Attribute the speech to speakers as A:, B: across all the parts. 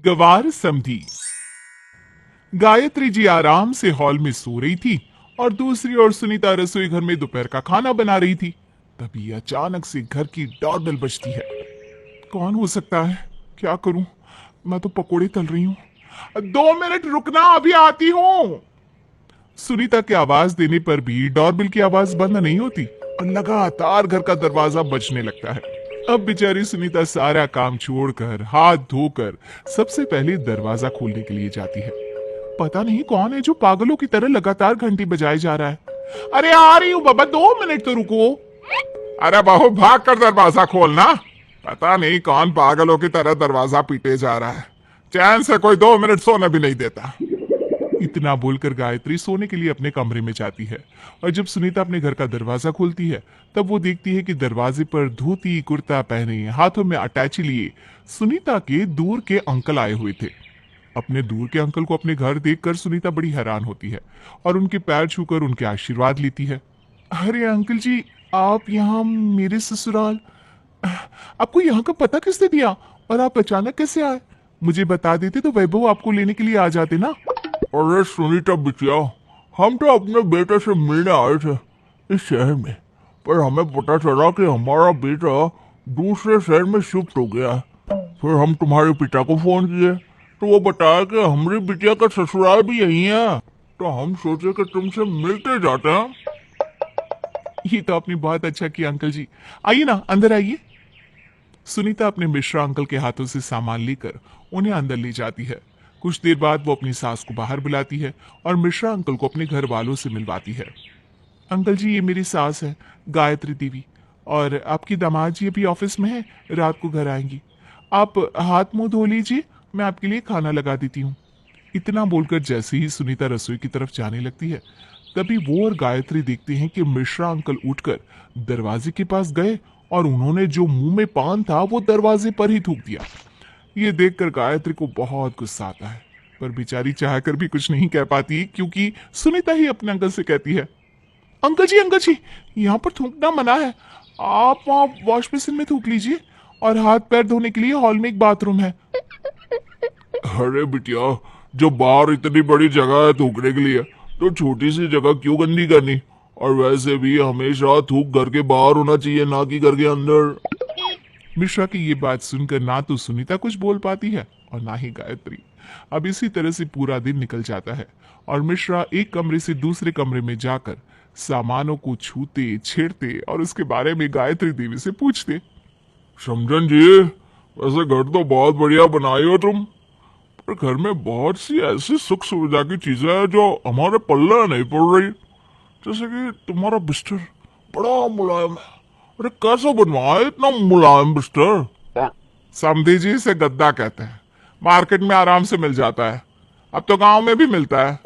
A: गवार समधी। गायत्री जी आराम से हॉल में सो रही थी और दूसरी ओर सुनीता रसोई घर में दोपहर का खाना बना रही थी। तभी अचानक से घर की डोरबेल बजती है। कौन हो सकता है? क्या करूं? मैं तो पकोड़े तल रही हूँ। 2 मिनट रुकना, अभी आती हूँ। सुनीता की आवाज देने पर भी डोरबेल की आवाज बंद नहीं होती और लगातार घर का दरवाजा बजने लगता है। अब बेचारी सुनीता सारा काम छोड़कर हाथ धोकर सबसे पहले दरवाजा खोलने के लिए जाती है। पता नहीं कौन है जो पागलों की तरह लगातार घंटी बजाए जा रहा है। अरे आ रही हूँ बाबा, 2 मिनट तो रुको। अरे बहू, भाग कर दरवाजा खोलना। पता नहीं कौन पागलों की तरह दरवाजा पीटे जा रहा है। चैन से कोई 2 मिनट सोने भी नहीं देता। इतना बोलकर गायत्री सोने के लिए अपने कमरे में जाती है और जब सुनीता अपने घर का दरवाजा खोलती है तब वो देखती है कि दरवाजे पर धोती कुर्ता पहने हाथों में अटैची लिए सुनीता के दूर के अंकल आए हुए थे। अपने दूर के अंकल को अपने घर देखकर सुनीता बड़ी हैरान होती है और उनके पैर छूकर उनके आशीर्वाद लेती है। अरे अंकल जी, आप यहाँ मेरे ससुराल, आपको यहाँ का पता किसने दिया और आप अचानक कैसे आए? मुझे बता देते तो वैभव आपको लेने के लिए आ जाते ना। अरे सुनीता बिटिया, हम तो अपने बेटे से मिलने आए थे इस शहर में, पर हमें पता चला कि हमारा बेटा दूसरे शहर में शिफ्ट हो गया है। फिर हम तुम्हारे पिता को फोन किए तो वो बताया कि हमारी बिटिया का ससुराल भी यही है, तो हम सोचे कि तुमसे मिलते जाते हैं। ये तो आपने बहुत अच्छा किया अंकल जी। आइए ना, अंदर आइए। सुनीता अपने मिश्रा अंकल के हाथों से सामान लेकर उन्हें अंदर ले जाती है। कुछ देर बाद वो अपनी सास को बाहर बुलाती है और मिश्रा अंकल को अपने घर वालों से मिलवाती है। अंकल जी, ये मेरी सास है गायत्री देवी, और आपकी दामाद जी अभी ऑफिस में है, रात को घर आएंगी। आप हाथ मुंह धो लीजिए, मैं आपके लिए खाना लगा देती हूँ। इतना बोलकर जैसे ही सुनीता रसोई की तरफ जाने लगती है तभी वो और गायत्री देखते हैं कि मिश्रा अंकल उठकर दरवाजे के पास गए और उन्होंने जो मुंह में पान था वो दरवाजे पर ही थूक दिया। ये देखकर गायत्री को बहुत गुस्सा आता है, पर बेचारी चाहकर भी कुछ नहीं कह पाती क्योंकि सुनीता ही अपने अंकल से कहती है, अंकल जी, यहाँ पर थूकना मना है। आप वहाँ वॉश बेसिन में थूक लीजिए और हाथ पैर धोने के लिए हॉल में एक बाथरूम है। अरे बिटिया, जो बाहर इतनी बड़ी जगह है थूकने के लिए, तो छोटी सी जगह क्यों गंदी करनी? और वैसे भी हमेशा थूक घर के बाहर होना चाहिए, ना कि घर के अंदर। मिश्रा की ये बात सुनकर ना तो सुनीता कुछ बोल पाती है और ना ही गायत्री। अब इसी तरह से पूरा दिन निकल जाता है और मिश्रा एक कमरे से दूसरे कमरे में जाकर सामानों को छूते छेड़ते और उसके बारे में गायत्री देवी से पूछते। समझन जी, वैसे घर तो बहुत बढ़िया बनाई हो तुम, पर घर में बहुत सी ऐसी सुख सुविधा की चीजें हैं जो हमारे पल्ले नहीं पड़ रही। जैसे कि तुम्हारा बिस्तर बड़ा मुलायम है। अरे कैसे बनवाया है इतना मुलायम बिस्तर? समधी जी, से गद्दा कहते हैं। मार्केट में आराम से मिल जाता है, अब तो गांव में भी मिलता है।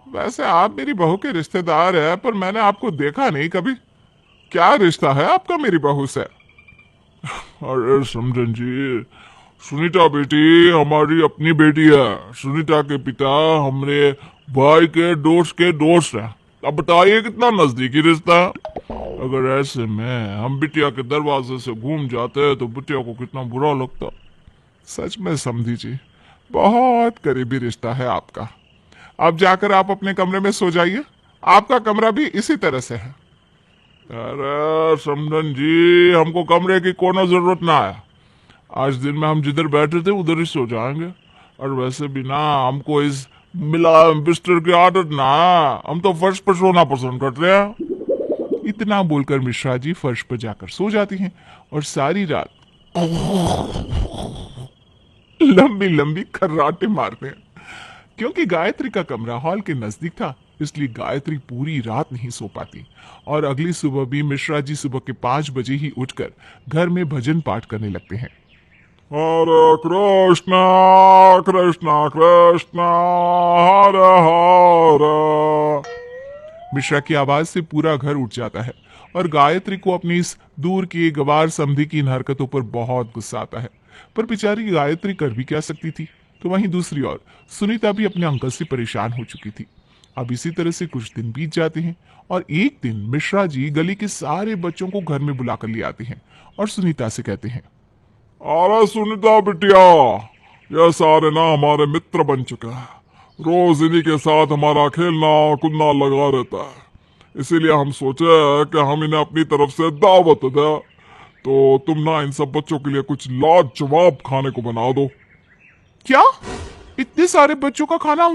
A: वैसे आप मेरी बहू के रिश्तेदार है, पर मैंने आपको देखा नहीं कभी। क्या रिश्ता है आपका मेरी बहू से? अरे समझन जी, सुनीता बेटी हमारी अपनी बेटी है। सुनीता के पिता हमारे भाई के दोस्त है। अब बताइए कितना नजदीकी रिश्ता है। अगर ऐसे में हम बिटिया के दरवाजे से घूम जाते हैं तो बिटिया को कितना बुरा लगता। सच में समझी जी, बहुत करीबी रिश्ता है आपका। अब जाकर आप अपने कमरे में सो जाइए, आपका कमरा भी इसी तरह से है। अरे समझन जी, हमको कमरे की कोनो जरूरत ना है। आज दिन में हम जिधर बैठे थे उधर ही सो जाएंगे। और वैसे भी ना, हमको इस मिला बिस्तर की आदत ना है, हम तो फर्श पर सोना पसंद करते हैं। इतना बोलकर मिश्रा जी फर्श पर जाकर सो जाती हैं और सारी रात लंबी लंबी खर्राटे मारते हैं। क्योंकि गायत्री का कमरा हॉल के नजदीक था, इसलिए गायत्री पूरी रात नहीं सो पाती और अगली सुबह भी मिश्रा जी सुबह के 5 बजे ही उठकर घर में भजन पाठ करने लगते हैं। हरे कृष्णा कृष्णा कृष्णा हरे हरे। मिश्रा की आवाज से पूरा घर उठ जाता है और गायत्री को अपनी इस दूर की गवार समधी की इन हरकतों पर बहुत गुस्सा आता है, पर बेचारी गायत्री कर भी क्या सकती थी। तो वहीं दूसरी ओर सुनीता भी अपने अंकल से परेशान हो चुकी थी। अब इसी तरह से कुछ दिन बीत जाते हैं और एक दिन मिश्रा जी गली के सारे बच्चों को घर में बुलाकर ले आते हैं और सुनीता से कहते हैं, अरे सुनीता बिटिया,
B: ये सारे ना हमारे मित्र बन चुके हैं। रोज इन्हीं के साथ हमारा खेलना कूदना लगा रहता है। इसीलिए हम सोचे कि हम इन्हें अपनी तरफ से दावत दें। तो तुम ना इन सब बच्चों के लिए कुछ लाजवाब खाने को बना दो।
A: क्या? इतने सारे बच्चों का खाना?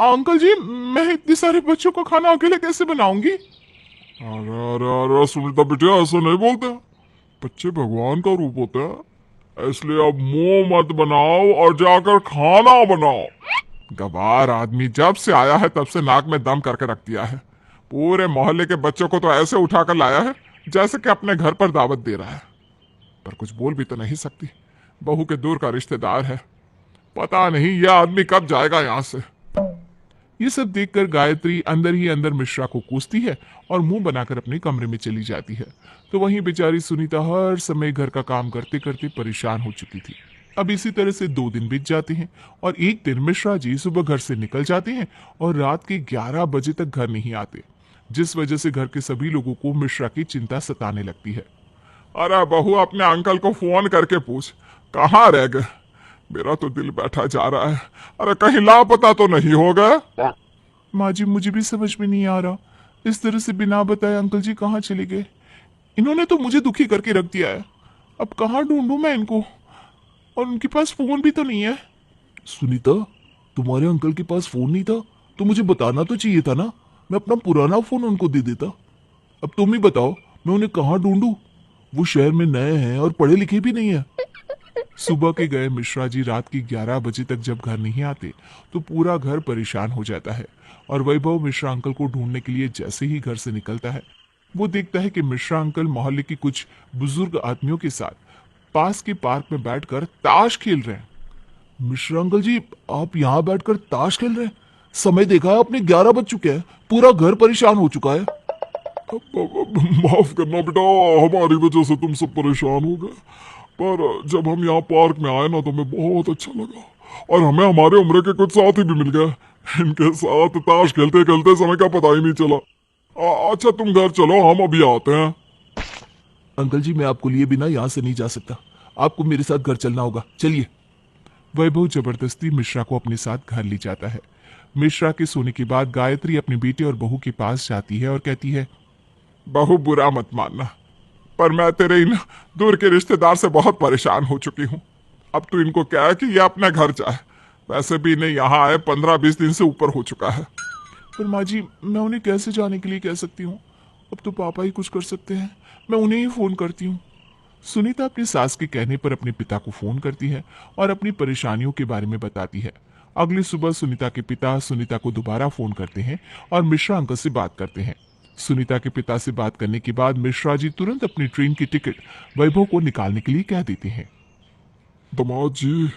A: अंकल जी, मैं इतने सारे बच्चों का खाना अकेले कैसे बनाऊंगी?
B: अरे अरे अरे सुनीता बेटे, ऐसा नहीं बोलते। बच्चे भगवान का रूप होते हैं। इसलिए अब मुंह मत बनाओ और जाकर खाना बनाओ।
A: गवार आदमी जब से आया है तब से नाक में दम करके रख दिया है। पूरे मोहल्ले के बच्चों को तो ऐसे उठाकर लाया है जैसे कि अपने घर पर दावत दे रहा है। पर कुछ बोल भी तो नहीं सकती, बहू के दूर का रिश्तेदार है। पता नहीं यह आदमी कब जाएगा यहां से। ये सब देखकर गायत्री अंदर ही अंदर मिश्रा को कोसती है और मुंह बनाकर अपने कमरे में चली जाती है। तो वहीं बेचारी सुनीता हर समय घर का काम करते करते परेशान हो चुकी थी। अब इसी तरह से 2 दिन बीत जाते हैं और एक दिन मिश्रा जी सुबह घर से निकल जाते हैं और रात के 11 बजे तक घर नहीं आते, जिस वजह से घर के सभी लोगों को मिश्रा की चिंता सताने लगती है। अरे बहू, अपने अंकल को फोन करके पूछ कहाँ रह गए। मेरा तो दिल बैठा जा रहा है। अरे कहीं लापता तो नहीं हो गए? माँ जी, मुझे भी समझ में नहीं आ रहा, इस तरह से बिना बताए अंकल जी कहाँ चले गए। इन्होंने तो मुझे दुखी करके रख दिया है। अब कहाँ ढूंढूं मैं इनको? और उनके पास फोन भी तो नहीं है।
C: सुनीता, तुम्हारे अंकल के पास फोन नहीं था तो मुझे बताना तो चाहिए था ना। मैं अपना पुराना फोन उनको दे देता। अब तुम ही बताओ, मैं उन्हें कहाँ ढूंढूं? वो शहर में नए हैं और पढ़े लिखे भी नहीं है।
A: सुबह के गए मिश्रा जी रात के 11 बजे तक जब घर नहीं आते तो पूरा घर परेशान हो जाता है। और वैभव मिश्रा अंकल को ढूंढने के लिए जैसे ही घर से निकलता है, वो देखता है कि मिश्रा अंकल मोहल्ले के कुछ बुजुर्ग आदमियों के साथ पास के पार्क में बैठकर ताश खेल रहे हैं।
C: मिश्रा अंकल जी, आप यहाँ बैठकर ताश खेल रहे हैं? समय देखा है आपने, 11 बज चुके हैं। पूरा घर परेशान हो चुका है।
B: माफ करना बेटा, हमारी वजह से तुम सब परेशान हो गए। पर जब हम यहाँ पार्क में आए ना तो हमें बहुत अच्छा लगा और हमें हमारे उम्र के कुछ साथी भी मिल गए। इनके साथ ताश खेलते खेलते समय का पता ही नहीं चला। अच्छा तुम घर चलो, हम अभी आते हैं।
C: अंकल जी, मैं आपको लिए बिना यहाँ से नहीं जा सकता। आपको मेरे साथ घर चलना होगा, चलिए।
A: वैभव जबरदस्ती मिश्रा को अपने साथ घर ले जाता है। मिश्रा के सोने के बाद गायत्री अपने बेटे और बहू के पास जाती है और कहती है, बहू बुरा मत मानना, पर मैं तेरे इन दूर के रिश्तेदार से बहुत परेशान हो चुकी हूँ। अब तू इनको क्या है कि ये अपने घर जाए। वैसे भी इन्हें यहाँ आए 15-20 दिन से ऊपर हो चुका है। पर माँ जी, मैं उन्हें कैसे जाने के लिए कह सकती हूँ? अब तो पापा ही कुछ कर सकते हैं। मैं उन्हें ही फोन करती हूँ। सुनीता अपनी सास के कहने पर अपने पिता को फोन करती है और अपनी परेशानियों के बारे में बताती है। अगली सुबह सुनीता के पिता सुनीता को दोबारा फोन करते हैं और मिश्रा अंकल से बात करते हैं। सुनीता के पिता से बात करने के बाद मिश्रा जी तुरंत अपनी ट्रेन की टिकट वैभव को निकालने के लिए कह देते हैं।
B: दामाद जी,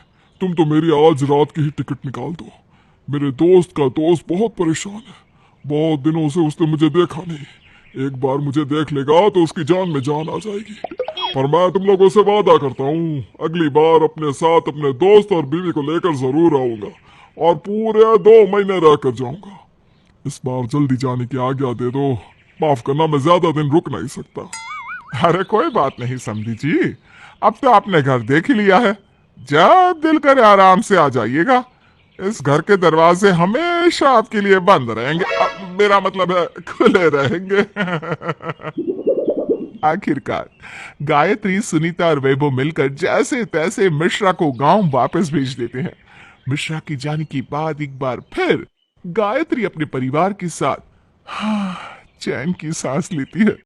B: तुम तो मेरी आज रात की ही टिकट निकाल दो। मेरे दोस्त का दोस्त बहुत परेशान है। बहुत दिनों से उसने मुझे देखा नहीं। एक बार मुझे देख लेगा तो उसकी जान में जान आ जाएगी। पर मैं तुम लोगों से वादा करता हूँ, अगली बार अपने साथ अपने दोस्त और बीवी को लेकर जरूर आऊंगा और पूरे 2 महीने रह कर जाऊंगा। इस बार जल्दी जाने की आज्ञा दे दो। माफ करना, मैं ज्यादा दिन रुक नहीं सकता। अरे कोई बात नहीं समधी जी, अब तो आपने घर देख ही लिया है। जब दिल करे आराम से आ जाइएगा। इस घर के दरवाजे हमेशा आपके लिए बंद रहेंगे। मेरा मतलब है खुले रहेंगे। आखिरकार गायत्री, सुनीता और वैभव मिलकर जैसे तैसे मिश्रा को गांव वापस भेज देते हैं। मिश्रा की जाने के बाद एक बार फिर गायत्री अपने परिवार के साथ चैन की सांस लेती है।